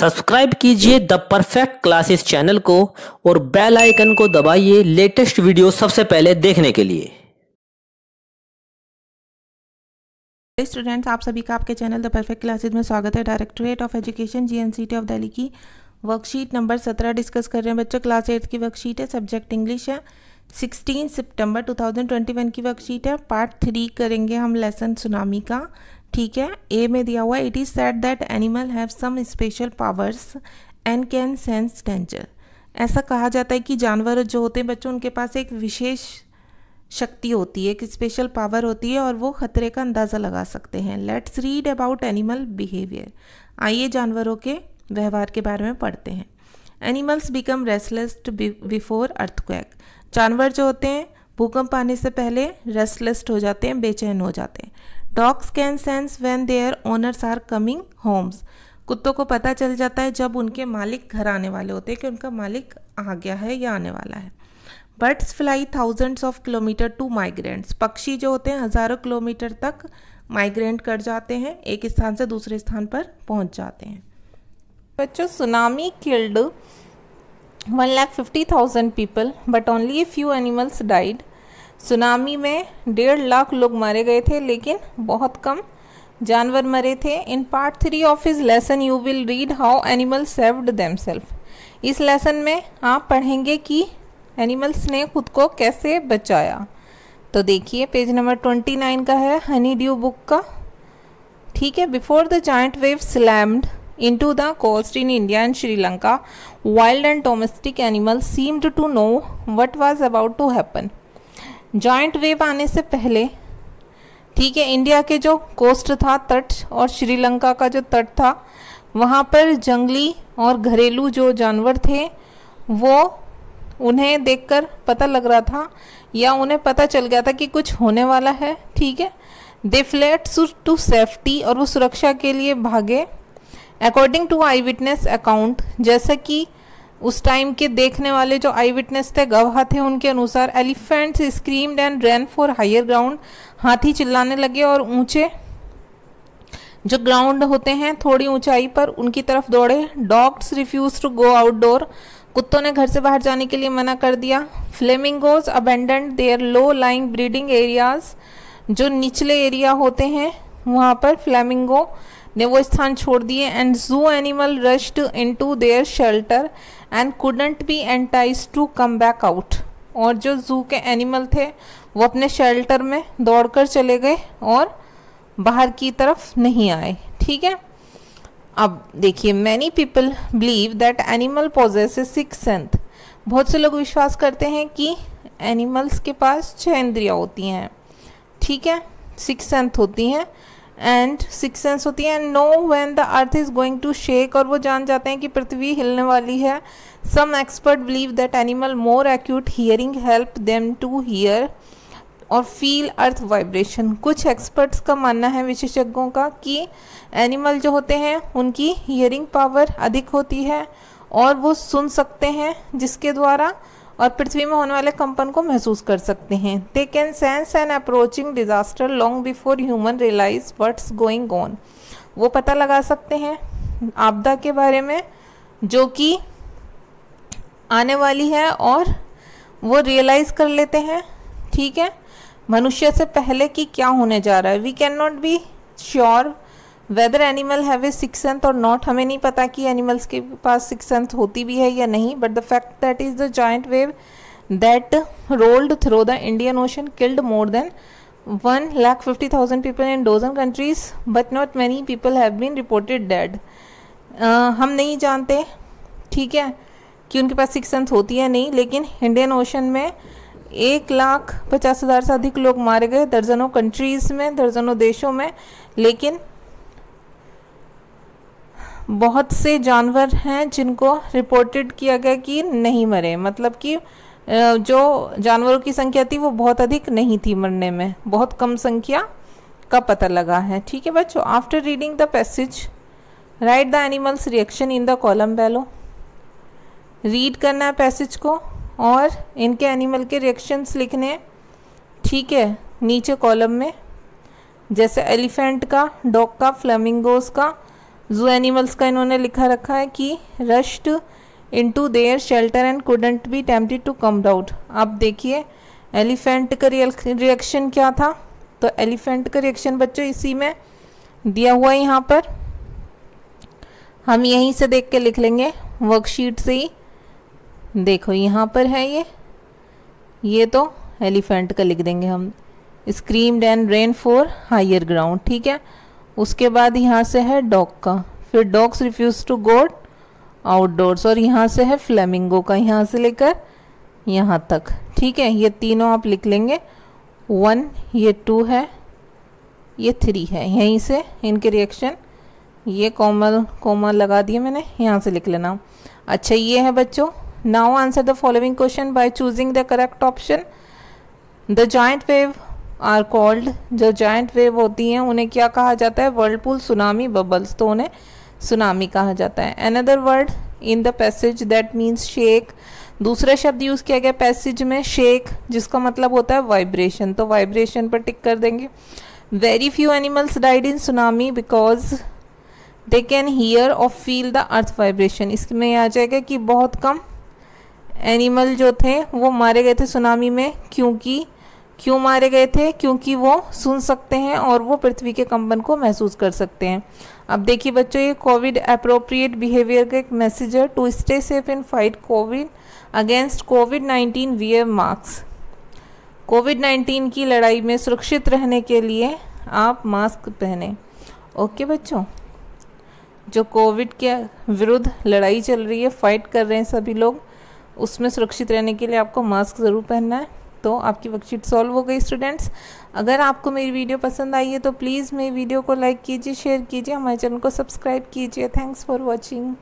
Subscribe कीजिए the perfect classes channel को और बेल आइकन को दबाइए लेटेस्ट वीडियो सबसे पहले देखने के लिए। स्टूडेंट्स, आप सभी का आपके चैनल द परफेक्ट क्लासेस में स्वागत है। Directorate of education GNCT of Delhi की वर्कशीट नंबर 17 डिस्कस कर रहे हैं बच्चों। क्लास 8 की वर्कशीट है, सब्जेक्ट इंग्लिश है। 16 सितंबर 2021 की वर्कशीट है। पार्ट 3 करेंगे हम लेसन सुनामी का। ठीक है, ए में दिया हुआ it is said that animal have some special powers and can sense danger. ऐसा कहा जाता है कि जानवर जो होते हैं बच्चों, उनके पास एक विशेष शक्ति होती है, एक स्पेशल पावर होती है और वो खतरे का अंदाज़ा लगा सकते हैं। Let's read about animal behaviour. आइए जानवरों के व्यवहार के बारे में पढ़ते हैं। Animals become restless before earthquake. जानवर जो होते हैं भूकंप आने से पहले रेस्टलेस हो जाते हैं, बेचैन हो जाते हैं। Dogs can sense when their owners are coming homes. कुत्तों को पता चल जाता है जब उनके मालिक घर आने वाले होते हैं कि उनका मालिक आ गया है या आने वाला है। Birds fly thousands of kilometre to migrants. पक्षी जो होते हैं हज़ारों किलोमीटर तक माइग्रेंट कर जाते हैं, एक स्थान से दूसरे स्थान पर पहुंच जाते हैं। बच्चों, tsunami killed 1,50,000 people but only a few animals died. Tsunami में 1.5 लाख लोग मारे गए थे लेकिन बहुत कम जानवर मरे थे। In part 3 of his lesson you will read how animals saved themself. इस लेसन में आप पढ़ेंगे कि एनिमल्स ने खुद को कैसे बचाया। तो देखिए पेज नंबर 29 का है, हनी ड्यू बुक का। ठीक है, before the giant wave slammed into the coast in India and Sri Lanka, wild and domestic animals seemed to know what was about to happen. Giant wave आने से पहले, ठीक है, इंडिया के जो कोस्ट था, तट, और श्रीलंका का जो तट था, वहाँ पर जंगली और घरेलू जो जानवर थे वो उन्हें देखकर पता लग रहा था या उन्हें पता चल गया था कि कुछ होने वाला है। ठीक है, दे फ्लेड टू सेफ्टी, और वो सुरक्षा के लिए भागे। According to eyewitness account, जैसा कि उस टाइम के देखने वाले जो आई विटनेस थे, गवाह थे, उनके अनुसार elephants screamed and ran for higher ground. हाथी चिल्लाने लगे और ऊंचे जो ग्राउंड होते हैं थोड़ी ऊंचाई पर उनकी तरफ दौड़े। Dogs refuse to go outdoor. कुत्तों ने घर से बाहर जाने के लिए मना कर दिया। Flamingos abandoned their low lying breeding areas. जो निचले एरिया होते हैं वहाँ पर फ्लेमिंगो ने वो स्थान छोड़ दिए। And zoo animal rushed into their shelter and couldn't be enticed to come back out. और जो जू के एनिमल थे वो अपने शेल्टर में दौड़कर चले गए और बाहर की तरफ नहीं आए। ठीक है, अब देखिए, many people believe that animal poses A sixth sense. बहुत से लोग विश्वास करते हैं कि एनिमल्स के पास 6 इंद्रियाँ होती हैं। ठीक है, सिक्स्थ सेंस होती हैं एंड सिक्स सेंस होती है। And know when the earth is going to shake, और वो जान जाते हैं कि पृथ्वी हिलने वाली है। Some expert believe that animal more acute hearing help them to hear और फील अर्थ वाइब्रेशन। कुछ एक्सपर्ट्स का मानना है, विशेषज्ञों का, कि एनिमल जो होते हैं उनकी हियरिंग पावर अधिक होती है और वो सुन सकते हैं, जिसके द्वारा और पृथ्वी में होने वाले कंपन को महसूस कर सकते हैं। They can sense an approaching disaster long before human realise what's going on. वो पता लगा सकते हैं आपदा के बारे में जो कि आने वाली है और वो रियलाइज कर लेते हैं, ठीक है, मनुष्य से पहले कि क्या होने जा रहा है। We can not be sure whether animal have a sixth sense और नॉट। हमें नहीं पता कि एनिमल्स के पास सिक्स्थ सेंस होती भी है या नहीं। But the fact that is the giant wave that rolled through the Indian Ocean killed more than 1,50,000 people in dozen countries but not many people have been reported dead. हम नहीं जानते, ठीक है, कि उनके पास सिक्स्थ सेंस होती है नहीं, लेकिन इंडियन ओशन में 1,50,000 से अधिक लोग मारे गए, दर्जनों कंट्रीज में, दर्जनों देशों में। लेकिन बहुत से जानवर हैं जिनको रिपोर्टेड किया गया कि नहीं मरे, मतलब कि जो जानवरों की संख्या थी वो बहुत अधिक नहीं थी मरने में, बहुत कम संख्या का पता लगा है। ठीक है बच्चों, after reading the passage write the animals reaction in the column below. Read करना है पैसेज को और इनके एनिमल के रिएक्शंस लिखने। ठीक है, नीचे कॉलम में, जैसे एलिफेंट का, डॉग का, फ्लेमिंगोज का, जू एनिमल्स का इन्होंने लिखा रखा है कि rushed into their shelter and couldn't be tempted to come out. अब देखिए एलिफेंट का रिएक्शन क्या था, तो एलिफेंट का रिएक्शन बच्चों इसी में दिया हुआ है, यहाँ पर हम यहीं से देख के लिख लेंगे वर्कशीट से ही। देखो यहाँ पर है ये तो एलिफेंट का लिख देंगे हम, screamed and ran for higher ground, ठीक है। उसके बाद यहाँ से है डॉग का, फिर dogs refuse to go outdoors, और यहाँ से है फ्लेमिंगो का, यहाँ से लेकर यहाँ तक, ठीक है। ये तीनों आप लिख लेंगे, 1 ये 2 है, ये 3 है। यहीं से इनके रिएक्शन ये कोमल लगा दिए मैंने, यहाँ से लिख लेना। अच्छा ये है बच्चों, now answer the following question by choosing the correct option. The giant wave are called, जो जॉइंट वेव होती हैं उन्हें क्या कहा जाता है, वर्लपूल, सुनामी, बबल्स, तो उन्हें सुनामी कहा जाता है। Another word in the passage that means shake, दूसरा शब्द यूज़ किया गया पैसेज में शेक, जिसका मतलब होता है वाइब्रेशन, तो वाइब्रेशन पर टिक कर देंगे। Very few animals died in tsunami because they can hear और फील द अर्थ वाइब्रेशन, इसमें आ जाएगा कि बहुत कम एनिमल जो थे वो मारे गए थे सुनामी में, क्यों मारे गए थे, क्योंकि वो सुन सकते हैं और वो पृथ्वी के कंपन को महसूस कर सकते हैं। अब देखिए बच्चों, ये कोविड अप्रोप्रिएट बिहेवियर का एक मैसेज है, to stay safe in fight covid against कोविड-19 वियर मास्क। कोविड-19 की लड़ाई में सुरक्षित रहने के लिए आप मास्क पहने। ओके बच्चों, जो कोविड के विरुद्ध लड़ाई चल रही है, फाइट कर रहे हैं सभी लोग, उसमें सुरक्षित रहने के लिए आपको मास्क ज़रूर पहनना है। तो आपकी वर्कशीट सॉल्व हो गई स्टूडेंट्स। अगर आपको मेरी वीडियो पसंद आई है तो प्लीज़ मेरी वीडियो को लाइक कीजिए, शेयर कीजिए, हमारे चैनल को सब्सक्राइब कीजिए। Thanks for watching.